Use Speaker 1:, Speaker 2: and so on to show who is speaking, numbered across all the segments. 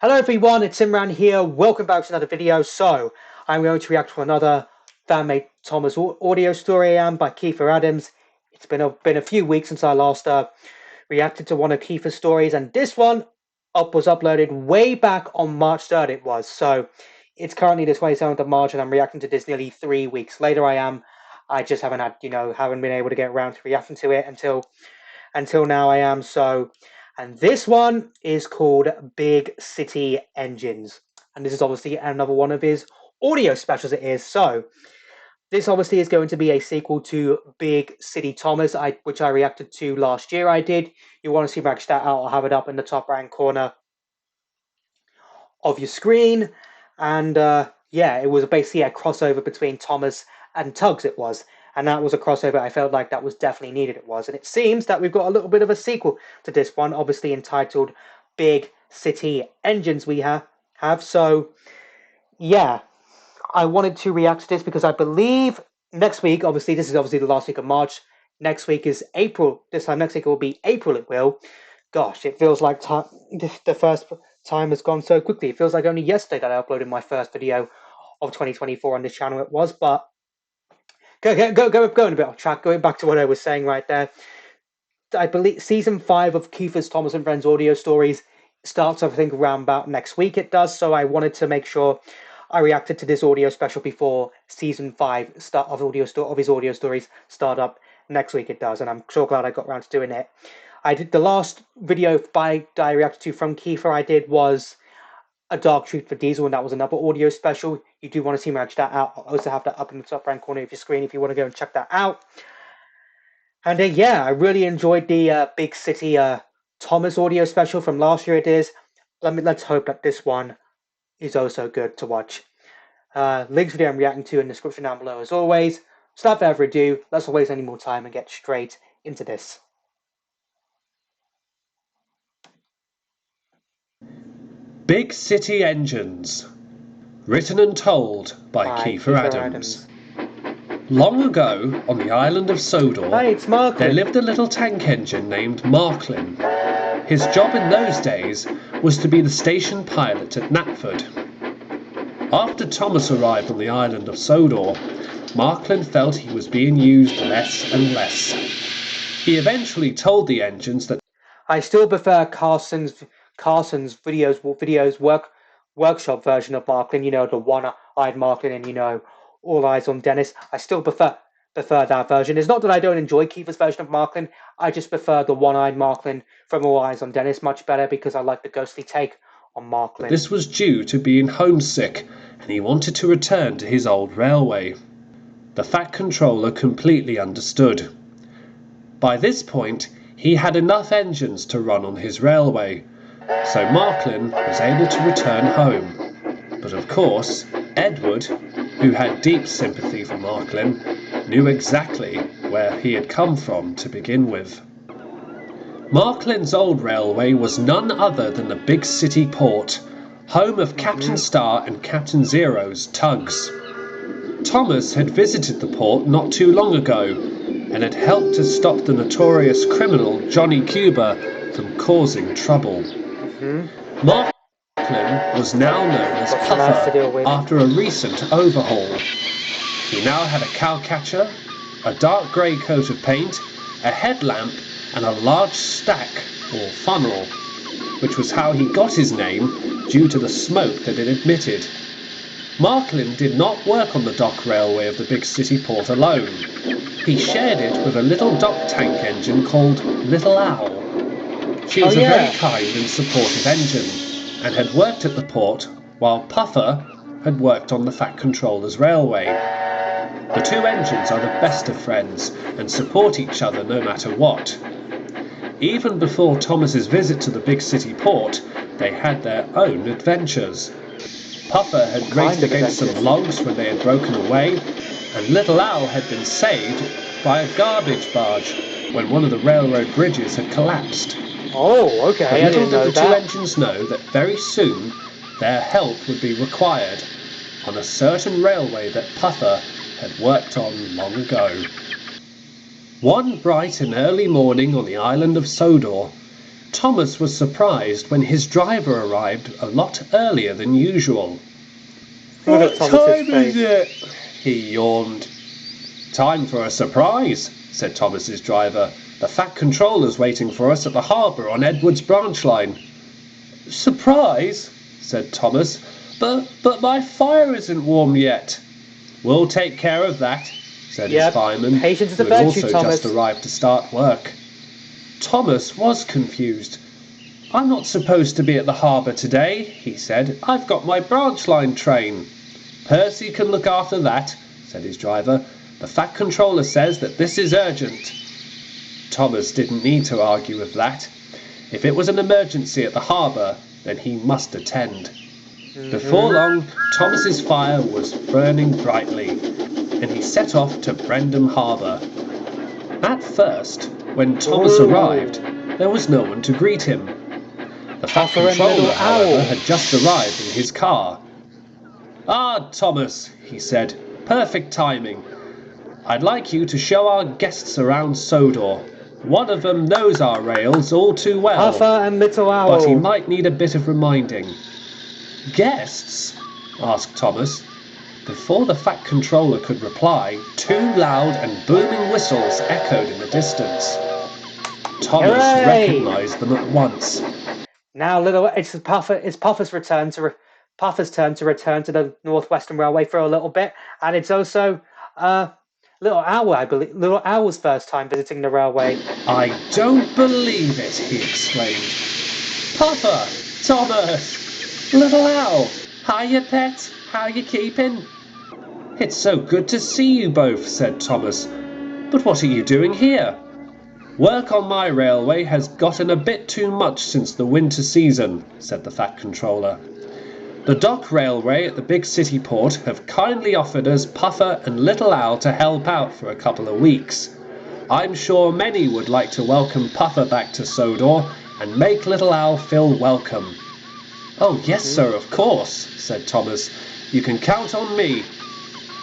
Speaker 1: Hello everyone, it's Imran here. Welcome back to another video. So, I'm going to react to another fan-made Thomas audio story by Kiefer Adams. It's been a few weeks since I last reacted to one of Kiefer's stories, and this one was uploaded way back on March 3rd it was. So, it's currently the 27th of March and I'm reacting to this nearly 3 weeks later. I just haven't haven't been able to get around to reacting to it until now I am. So, and this one is called Big City Engines. And this is obviously another one of his audio specials it is. So, this obviously is going to be a sequel to Big City Thomas, which I reacted to last year. I did. You want to see that out, I'll have it up in the top right corner of your screen. And yeah, it was basically a crossover between Thomas and Tugs, it was. And that was a crossover I felt like that was definitely needed, it was. And it seems that we've got a little bit of a sequel to this one, obviously entitled Big City Engines we have. So, yeah, I wanted to react to this because I believe next week, obviously, this is obviously the last week of March. Next week is April. This time next week it will be April, it will. Gosh, it feels like the first time has gone so quickly. It feels like only yesterday that I uploaded my first video of 2024 on this channel it was, but going a bit off track, going back to what I was saying right there. I believe season 5 of Kiefer's Thomas and Friends audio stories starts, I think, around about next week it does, so I wanted to make sure I reacted to this audio special before season 5 start of his audio stories start up next week it does, and I'm so glad I got around to doing it. I did the last video that I reacted to from Kiefer I did was A Dark Truth for Diesel, and that was another audio special. You do want to see me check that out. I'll also have that up in the top right corner of your screen if you want to go and check that out. And yeah, I really enjoyed the Big City Thomas audio special from last year. It is. Let's hope that this one is also good to watch. Links video I'm reacting to in the description down below as always. So without further ado, let's not waste any more time and get straight into this.
Speaker 2: Big City Engines, written and told by Kiefer Adams. Long ago, on the island of Sodor, there lived a little tank engine named Marklin. His job in those days was to be the station pilot at Knapford. After Thomas arrived on the island of Sodor, Marklin felt he was being used less and less. He eventually told the engines that
Speaker 1: I still prefer Carson's workshop version of Marklin, you know, the one-eyed Marklin and, all eyes on Dennis. I still prefer that version. It's not that I don't enjoy Kiefer's version of Marklin, I just prefer the one-eyed Marklin from All Eyes on Dennis much better because I like the ghostly take on Marklin.
Speaker 2: This was due to being homesick and he wanted to return to his old railway. The Fat Controller completely understood. By this point, he had enough engines to run on his railway, so Marklin was able to return home. But of course, Edward, who had deep sympathy for Marklin, knew exactly where he had come from to begin with. Marklin's old railway was none other than the Big City port, home of Captain Star and Captain Zero's tugs. Thomas had visited the port not too long ago and had helped to stop the notorious criminal Johnny Cuba from causing trouble. Marklin was now known as Puffer after a recent overhaul. He now had a cowcatcher, a dark grey coat of paint, a headlamp and a large stack or funnel, which was how he got his name due to the smoke that it emitted. Marklin did not work on the dock railway of the Big City port alone. He shared it with a little dock tank engine called Little Owl. She was a very kind and supportive engine, and had worked at the port while Puffer had worked on the Fat Controller's railway. The two engines are the best of friends and support each other no matter what. Even before Thomas's visit to the Big City port, they had their own adventures. Puffer had raced against some logs when they had broken away, and Little Owl had been saved by a garbage barge when one of the railroad bridges had collapsed.
Speaker 1: Oh, okay.
Speaker 2: But little did the two engines know that very soon their help would be required on a certain railway that Puffer had worked on long ago. One bright and early morning on the island of Sodor, Thomas was surprised when his driver arrived a lot earlier than usual.
Speaker 1: Look at
Speaker 2: "What
Speaker 1: Thomas's
Speaker 2: time is
Speaker 1: face.
Speaker 2: it?" he yawned. "Time for a surprise," said Thomas's driver. "The Fat Controller's waiting for us at the harbour on Edward's branch line." "Surprise?" said Thomas. But my fire isn't warm yet." "We'll take care of that," said his
Speaker 1: Yep,
Speaker 2: fireman,
Speaker 1: patience is a
Speaker 2: who had
Speaker 1: virtue,
Speaker 2: also just
Speaker 1: Thomas.
Speaker 2: arrived to start work. Thomas was confused. "I'm not supposed to be at the harbour today," he said. "I've got my branch line train." "Percy can look after that," said his driver. "The Fat Controller says that this is urgent." Thomas didn't need to argue with that. If it was an emergency at the harbour, then he must attend. Before long, Thomas's fire was burning brightly, and he set off to Brendam Harbour. At first, when Thomas
Speaker 1: Ooh.
Speaker 2: arrived, there was no one to greet him. The Fat
Speaker 1: Puffer and Little
Speaker 2: Controller, however,
Speaker 1: Owl.
Speaker 2: had just arrived in his car. "Ah, Thomas," he said, "perfect timing. I'd like you to show our guests around Sodor. One of them knows our rails all too well,
Speaker 1: Puffer and Little Owl.
Speaker 2: but he might need a bit of reminding." "Guests?" asked Thomas. Before the Fat Controller could reply, two loud and booming whistles echoed in the distance. Thomas
Speaker 1: Hooray!
Speaker 2: recognised them at once.
Speaker 1: Now, it's Puffer's turn to return to the Northwestern Railway for a little bit, and it's also Little Owl, I believe, Little Owl's first time visiting the railway.
Speaker 2: "I don't believe it," he exclaimed. "Puffer! Thomas! Little Owl! Hiya, pet! How you keeping?" "It's so good to see you both," said Thomas. "But what are you doing here?" "Work on my railway has gotten a bit too much since the winter season," said the Fat Controller. "The Dock Railway at the big city port have kindly offered us Puffer and Little Owl to help out for a couple of weeks. I'm sure many would like to welcome Puffer back to Sodor and make Little Owl feel welcome." "Oh, yes, sir, of course," said Thomas. "You can count on me."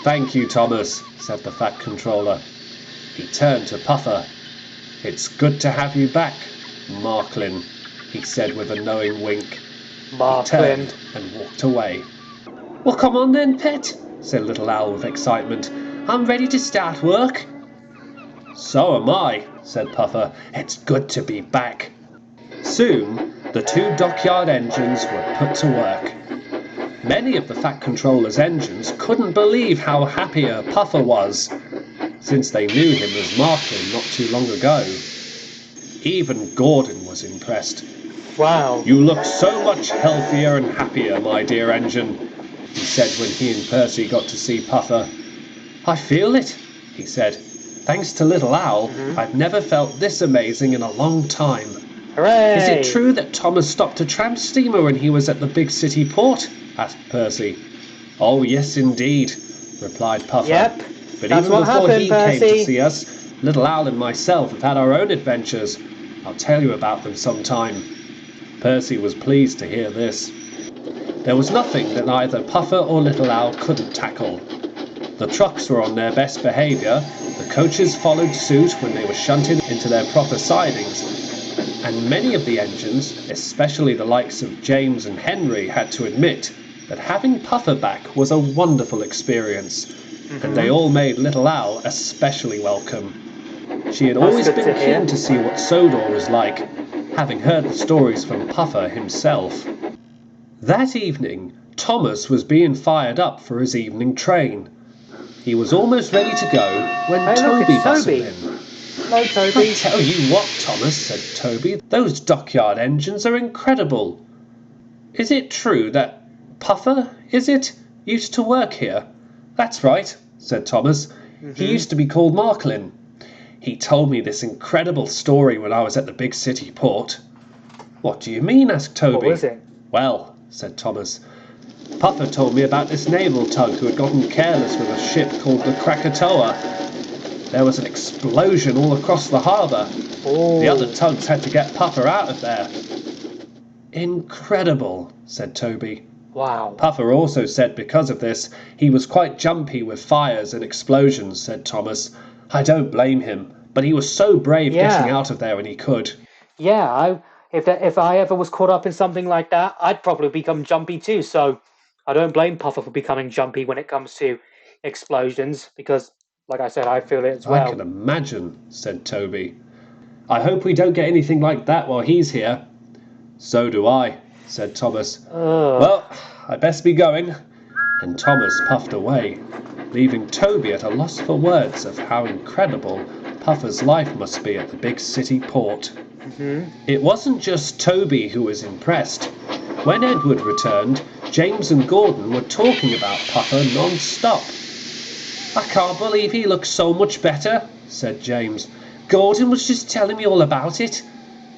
Speaker 2: "Thank you, Thomas," said the Fat Controller. He turned to Puffer. "It's good to have you back, Marklin," he said with a knowing wink. He
Speaker 1: Marklin.
Speaker 2: turned and walked away. "Well, come on then, pet," said Little Owl with excitement. "I'm ready to start work." "So am I," said Puffer. "It's good to be back." Soon, the two dockyard engines were put to work. Many of the Fat Controller's engines couldn't believe how happier Puffer was, since they knew him as Marklin not too long ago. Even Gordon was impressed.
Speaker 1: Wow.
Speaker 2: "You look so much healthier and happier, my dear engine," he said when he and Percy got to see Puffer. "I feel it," he said. "Thanks to Little Owl, I've never felt this amazing in a long time."
Speaker 1: Hooray!
Speaker 2: "Is it true that Thomas stopped a tramp steamer when he was at the big city port?" asked Percy. "Oh, yes, indeed," replied Puffer.
Speaker 1: Yep.
Speaker 2: "But
Speaker 1: That's
Speaker 2: even
Speaker 1: what
Speaker 2: before
Speaker 1: happened,
Speaker 2: he came to
Speaker 1: Percy.
Speaker 2: see us, Little Owl and myself have had our own adventures. I'll tell you about them sometime." Percy was pleased to hear this. There was nothing that either Puffer or Little Owl couldn't tackle. The trucks were on their best behaviour, the coaches followed suit when they were shunted into their proper sidings, and many of the engines, especially the likes of James and Henry, had to admit that having Puffer back was a wonderful experience, and they all made Little Owl especially welcome. She had always
Speaker 1: good
Speaker 2: been
Speaker 1: to hear.
Speaker 2: keen to see what Sodor was like, having heard the stories from Puffer himself. That evening, Thomas was being fired up for his evening train. He was almost ready to go when
Speaker 1: Hey, look,
Speaker 2: Toby
Speaker 1: it's
Speaker 2: bustled
Speaker 1: Toby.
Speaker 2: in.
Speaker 1: Hello,
Speaker 2: "I
Speaker 1: Toby.
Speaker 2: tell you what, Thomas," said Toby, "those dockyard engines are incredible. Is it true that Puffer, is it, used to work here?" "That's right," said Thomas. "He used to be called Marklin. He told me this incredible story when I was at the big city port." "What do you mean?" asked Toby.
Speaker 1: What was it?
Speaker 2: "Well," said Thomas, "Puffer told me about this naval tug who had gotten careless with a ship called the Krakatoa. There was an explosion all across the harbour.
Speaker 1: Oh.
Speaker 2: The other tugs had to get Puffer out of there." "Incredible," said Toby.
Speaker 1: Wow.
Speaker 2: "Puffer also said because of this he was quite jumpy with fires and explosions," said Thomas. "I don't blame him, but he was so brave getting out of there when he could."
Speaker 1: Yeah, If I ever was caught up in something like that, I'd probably become jumpy too. So I don't blame Puffer for becoming jumpy when it comes to explosions because, like I said, I feel it as
Speaker 2: I can
Speaker 1: well.
Speaker 2: imagine, said Toby. I hope we don't get anything like that while he's here. So do I, said Thomas.
Speaker 1: Ugh.
Speaker 2: Well, I best be going. And Thomas puffed away, leaving Toby at a loss for words of how incredible Puffer's life must be at the big city port.
Speaker 1: Hmm.
Speaker 2: It wasn't just Toby who was impressed. When Edward returned, James and Gordon were talking about Puffer non-stop. I can't believe he looks so much better, said James. Gordon was just telling me all about it.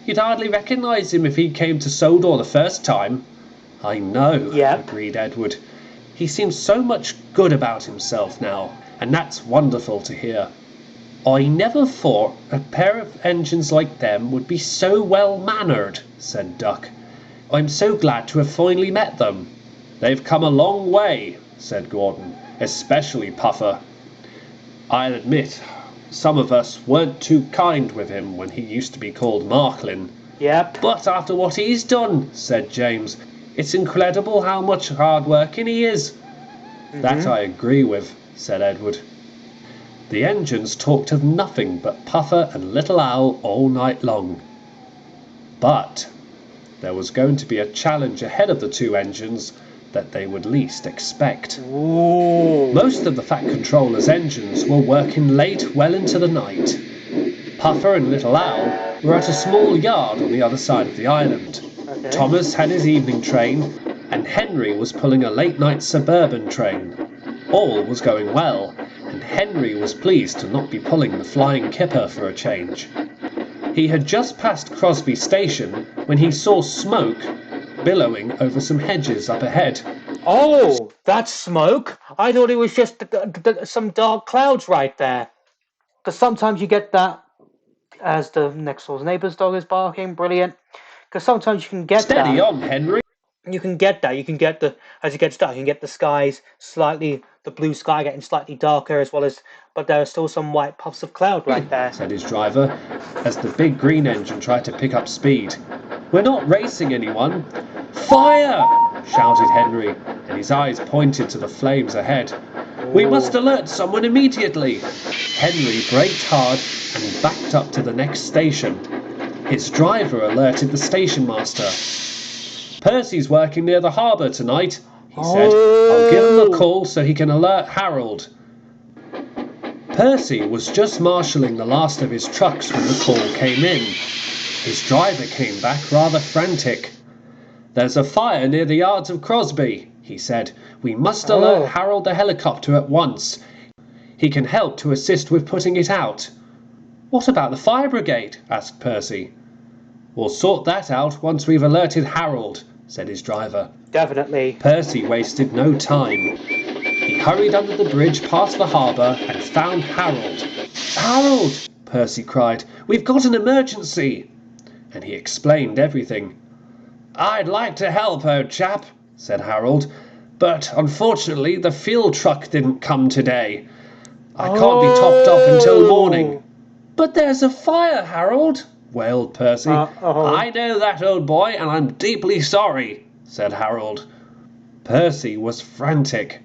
Speaker 2: You'd hardly recognise him if he came to Sodor the first time. I know,
Speaker 1: Yep.
Speaker 2: agreed Edward. He seems so much good about himself now, and that's wonderful to hear. I never thought a pair of engines like them would be so well-mannered, said Duck. I'm so glad to have finally met them. They've come a long way, said Gordon, especially Puffer. I'll admit, some of us weren't too kind with him when he used to be called Marklin.
Speaker 1: Yep.
Speaker 2: But after what he's done, said James, it's incredible how much hard working he is. That I agree with, said Edward. The engines talked of nothing but Puffer and Little Owl all night long. But there was going to be a challenge ahead of the two engines that they would least expect.
Speaker 1: Ooh.
Speaker 2: Most of the Fat Controller's engines were working late well into the night. Puffer and Little Owl were at a small yard on the other side of the island.
Speaker 1: Okay.
Speaker 2: Thomas had his evening train, and Henry was pulling a late-night suburban train. All was going well, and Henry was pleased to not be pulling the Flying Kipper for a change. He had just passed Crosby Station when he saw smoke billowing over some hedges up ahead.
Speaker 1: Oh, that's smoke. I thought it was just some dark clouds right there. Because sometimes you get that as the next door neighbor's dog is barking. Brilliant. Because sometimes you can get
Speaker 2: Steady
Speaker 1: that.
Speaker 2: on, Henry.
Speaker 1: You can get that. You can get the as it gets dark. You can get the skies slightly, the blue sky getting slightly darker as well as, but there are still some white puffs of cloud right there.
Speaker 2: Said his driver, as the big green engine tried to pick up speed. We're not racing anyone. Fire! Shouted Henry, and his eyes pointed to the flames ahead. We must alert someone immediately. Henry braked hard and backed up to the next station. His driver alerted the station master. Percy's working near the harbour tonight, he said. I'll give him a call so he can alert Harold. Percy was just marshalling the last of his trucks when the call came in. His driver came back rather frantic. There's a fire near the yards of Crosby, he said. We must alert Harold the helicopter at once. He can help to assist with putting it out. What about the fire brigade? Asked Percy. We'll sort that out once we've alerted Harold, said his driver.
Speaker 1: Definitely.
Speaker 2: Percy wasted no time. He hurried under the bridge past the harbour and found Harold. Harold, Percy cried, we've got an emergency. And he explained everything. I'd like to help, old chap, said Harold, but unfortunately the fuel truck didn't come today. I can't be topped off until morning. But there's a fire, Harold, wailed Percy. I know that, old boy, and I'm deeply sorry, said Harold. Percy was frantic.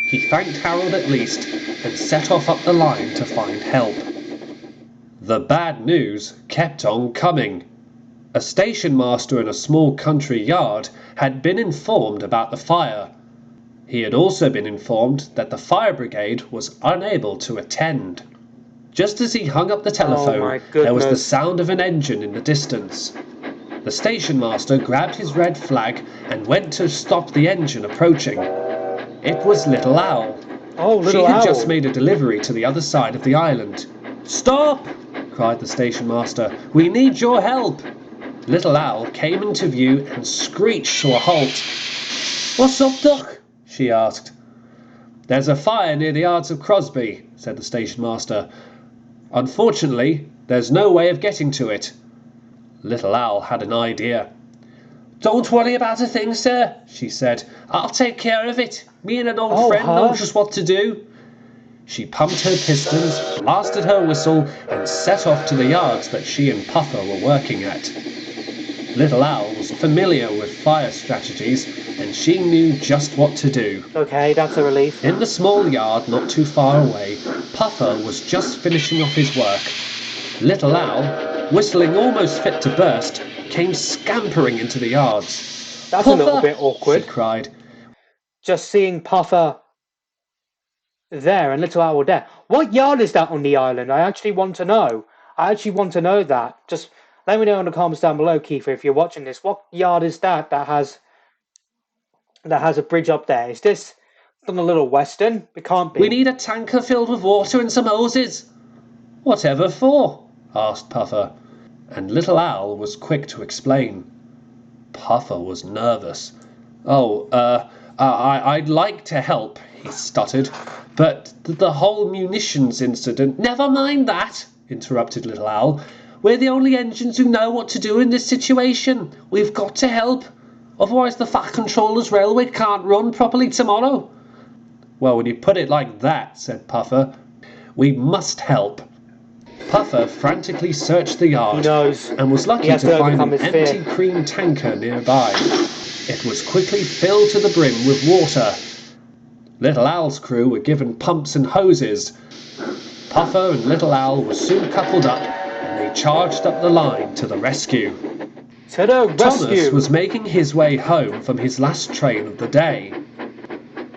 Speaker 2: He thanked Harold at least and set off up the line to find help. The bad news kept on coming. A station master in a small country yard had been informed about the fire. He had also been informed that the fire brigade was unable to attend. Just as he hung up the telephone, there was the sound of an engine in the distance. The station master grabbed his red flag and went to stop the engine approaching. It was Little Owl. She had just made a delivery to the other side of the island. Stop! Cried the station master. We need your help! Little Owl came into view and screeched to a halt. What's up, Doc? She asked. There's a fire near the yards of Crosby, said the station master. Unfortunately, there's no way of getting to it. Little Owl had an idea. Don't worry about a thing, sir, she said. I'll take care of it. Me and an old friend know just what to do. She pumped her pistons, blasted her whistle, and set off to the yards that she and Puffer were working at. Little Al was familiar with fire strategies, and she knew just what to do.
Speaker 1: Okay, that's a relief.
Speaker 2: In the small yard not too far away, Puffer was just finishing off his work. Little Al, whistling almost fit to burst, came scampering into the yards.
Speaker 1: That's a little
Speaker 2: "Puffer!"
Speaker 1: bit awkward.
Speaker 2: she cried.
Speaker 1: Just seeing Puffer there and Little Owl there. What yard is that on the island? I actually want to know. I actually want to know that. Just let me know in the comments down below, Kiefer, if you're watching this. What yard is that has a bridge up there? Is this on a little western? It can't be.
Speaker 2: "We need a tanker filled with water and some hoses." "Whatever for?" asked Puffer, and Little Al was quick to explain. Puffer was nervous. I'd like to help," he stuttered, "but the whole munitions incident—" "Never mind that," interrupted Little Al. "We're the only engines who know what to do in this situation. We've got to help. Otherwise the Fat Controller's railway can't run properly tomorrow." "Well, when you put it like that," said Puffer, "we must help." Puffer frantically searched the yard and was lucky to find an empty cream tanker nearby. It was quickly filled to the brim with water. Little Al's crew were given pumps and hoses. Puffer and Little Al were soon coupled up, and they charged up the line to the rescue.
Speaker 1: To the rescue!
Speaker 2: Thomas was making his way home from his last train of the day.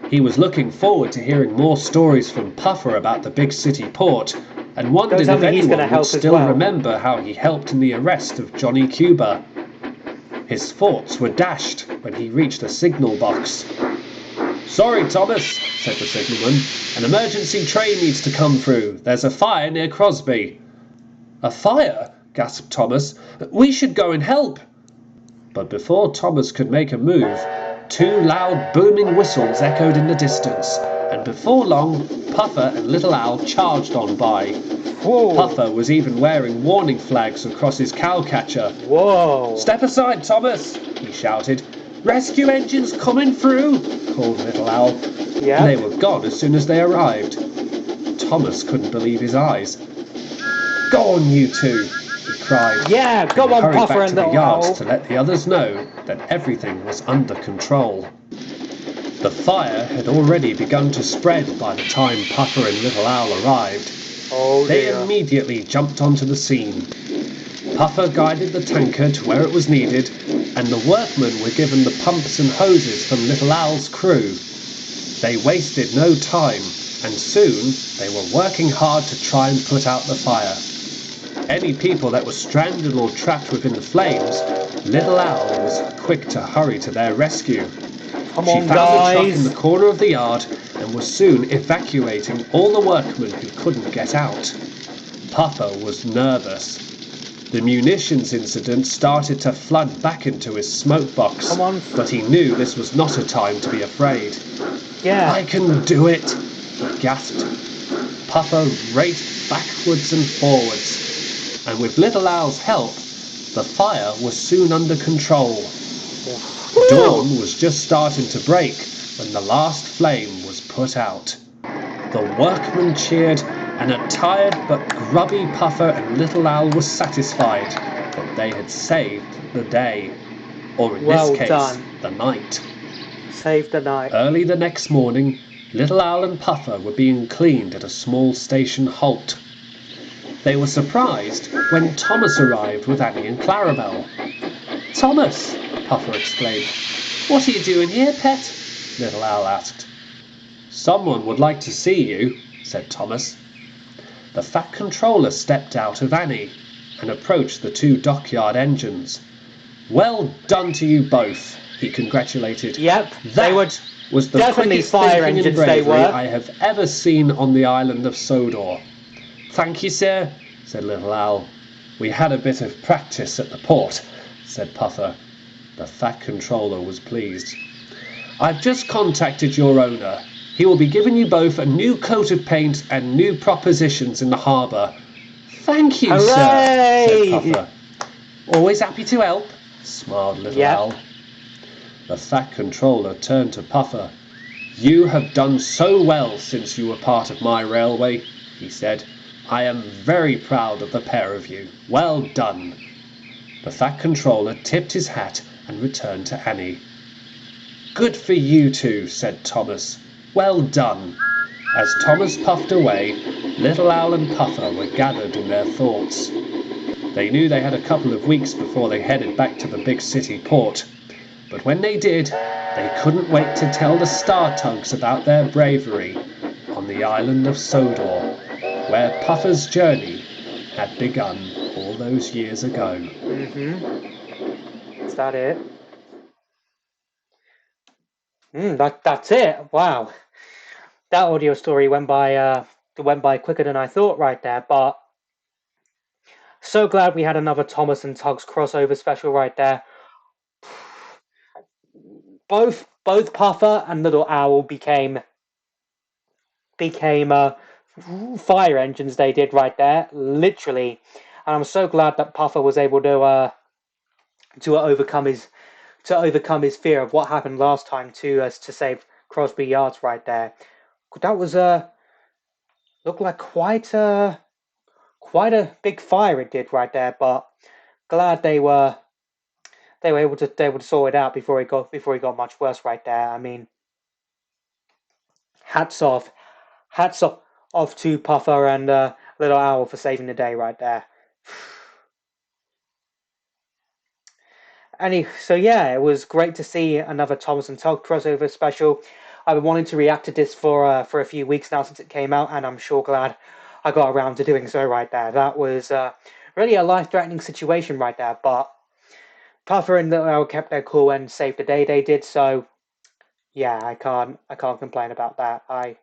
Speaker 2: He was looking forward to hearing more stories from Puffer about the big city port, and wondered if anyone would still remember how he helped in the arrest of Johnny Cuba. His thoughts were dashed when he reached a signal box. "Sorry, Thomas," said the signalman. "An emergency train needs to come through. There's a fire near Crosby." "A fire?" gasped Thomas. "We should go and help." But before Thomas could make a move, two loud booming whistles echoed in the distance, and before long Puffer and Little Al charged on by.
Speaker 1: Whoa.
Speaker 2: Puffer was even wearing warning flags across his cowcatcher.
Speaker 1: Whoa!
Speaker 2: "Step aside, Thomas!" he shouted. "Rescue engines coming through!" called Little Al.
Speaker 1: Yeah.
Speaker 2: They were gone as soon as they arrived. Thomas couldn't believe his eyes. "Go on, you two!" he cried.
Speaker 1: Yeah, go on,
Speaker 2: hurried
Speaker 1: Puffer
Speaker 2: back
Speaker 1: and
Speaker 2: to the
Speaker 1: Little
Speaker 2: yards
Speaker 1: Owl.
Speaker 2: to let the others know that everything was under control. The fire had already begun to spread by the time Puffer and Little Owl arrived.
Speaker 1: Oh
Speaker 2: They
Speaker 1: dear.
Speaker 2: immediately jumped onto the scene. Puffer guided the tanker to where it was needed, and the workmen were given the pumps and hoses from Little Al's crew. They wasted no time, and soon they were working hard to try and put out the fire. Any people that were stranded or trapped within the flames, Little Al was quick to hurry to their rescue.
Speaker 1: Come
Speaker 2: She
Speaker 1: on,
Speaker 2: found a truck in
Speaker 1: guys.
Speaker 2: the corner of the yard and was soon evacuating all the workmen who couldn't get out. Puffer was nervous. The munitions incident started to flood back into his smoke box,
Speaker 1: Come on.
Speaker 2: but he knew this was not a time to be afraid.
Speaker 1: Yeah.
Speaker 2: "I can do it," he gasped. Puffer raced backwards and forwards, and with Little Al's help, the fire was soon under control. Dawn was just starting to break when the last flame was put out. The workmen cheered, and a tired but grubby Puffer and Little Al were satisfied that they had saved the day, or in
Speaker 1: Well
Speaker 2: this case,
Speaker 1: done.
Speaker 2: the night.
Speaker 1: Save the night.
Speaker 2: Early the next morning, Little Al and Puffer were being cleaned at a small station halt. They were surprised when Thomas arrived with Annie and Clarabel. "Thomas!" Puffer exclaimed. "What are you doing here, pet?" Little Al asked. "Someone would like to see you," said Thomas. The Fat Controller stepped out of Annie and approached the two dockyard engines. "Well done to you both," he congratulated.
Speaker 1: Yep,
Speaker 2: That
Speaker 1: they were
Speaker 2: was the
Speaker 1: definitely
Speaker 2: quickest
Speaker 1: fire
Speaker 2: thinking and
Speaker 1: engines, they
Speaker 2: bravery
Speaker 1: were.
Speaker 2: I have ever seen on the island of Sodor. "Thank you, sir," said Little Al. "We had a bit of practice at the port," said Puffer. The Fat Controller was pleased. "I've just contacted your owner. He will be giving you both a new coat of paint and new propositions in the harbour." "Thank you, sir," said
Speaker 1: Hooray!
Speaker 2: Puffer. "Always happy to help," smiled Little
Speaker 1: Yep.
Speaker 2: Al. The Fat Controller turned to Puffer. "You have done so well since you were part of my railway," he said. "I am very proud of the pair of you. Well done." The Fat Controller tipped his hat and returned to Annie. "Good for you two," said Thomas. "Well done." As Thomas puffed away, Little Owl and Puffer were gathered in their thoughts. They knew they had a couple of weeks before they headed back to the big city port. But when they did, they couldn't wait to tell the Star Tugs about their bravery on the island of Sodor, where Puffer's journey had begun all those years ago.
Speaker 1: Is that it? That's it. Wow, that audio story went by quicker than I thought right there. But so glad we had another Thomas and Tugs crossover special right there. Both Puffer and Little Owl became fire engines. They did right there, literally. And I'm so glad that Puffer was able to overcome his fear of what happened last time to save Crosby Yards right there. That was looked like quite a big fire it did right there, but glad they were able to sort it out before he got much worse right there. I mean, hats off, hats off to Puffer and Little Owl for saving the day right there. So yeah, it was great to see another Thomas and Tug crossover special. I've been wanting to react to this for a few weeks now since it came out, and I'm sure glad I got around to doing so right there. That was really a life-threatening situation right there, but Puffer and Little Owl kept their cool and saved the day they did. So yeah, I can't complain about that. I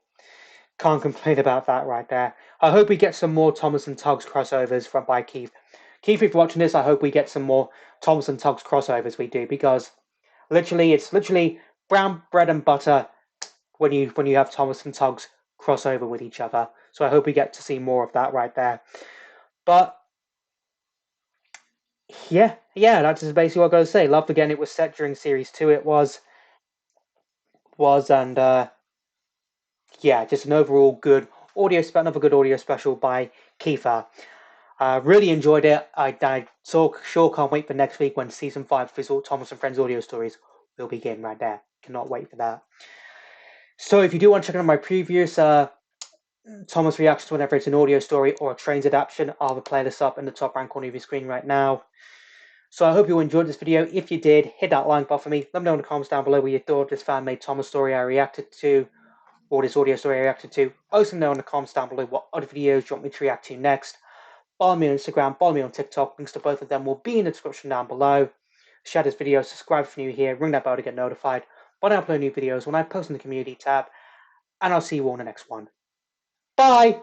Speaker 1: can't complain about that right there. I hope we get some more Thomas and Tugs crossovers from by Keith. Keith, if you're watching this, I hope we get some more Thomas and Tugs crossovers. We do, because it's literally brown bread and butter when you have Thomas and Tugs crossover with each other. So I hope we get to see more of that right there. But yeah, that's just basically what I gotta say. Loved again. It was set during series two. It was and yeah, just an overall good another good audio special by Kiefer. Really enjoyed it. Sure can't wait for next week when season 5 of his Thomas and Friends audio stories will begin right there. Cannot wait for that. So if you do want to check out my previous Thomas reactions whenever it's an audio story or a Trains adaptation, I'll have a playlist up in the top right corner of your screen right now. So I hope you enjoyed this video. If you did, hit that like button for me. Let me know in the comments down below what you thought of this fan-made Thomas story I reacted to, or this audio story I reacted to. Also know in the comments down below what other videos you want me to react to next. Follow me on Instagram, follow me on TikTok. Links to both of them will be in the description down below. Share this video, subscribe if you're new here, ring that bell to get notified when I upload new videos, when I post in the community tab, and I'll see you all in the next one. Bye!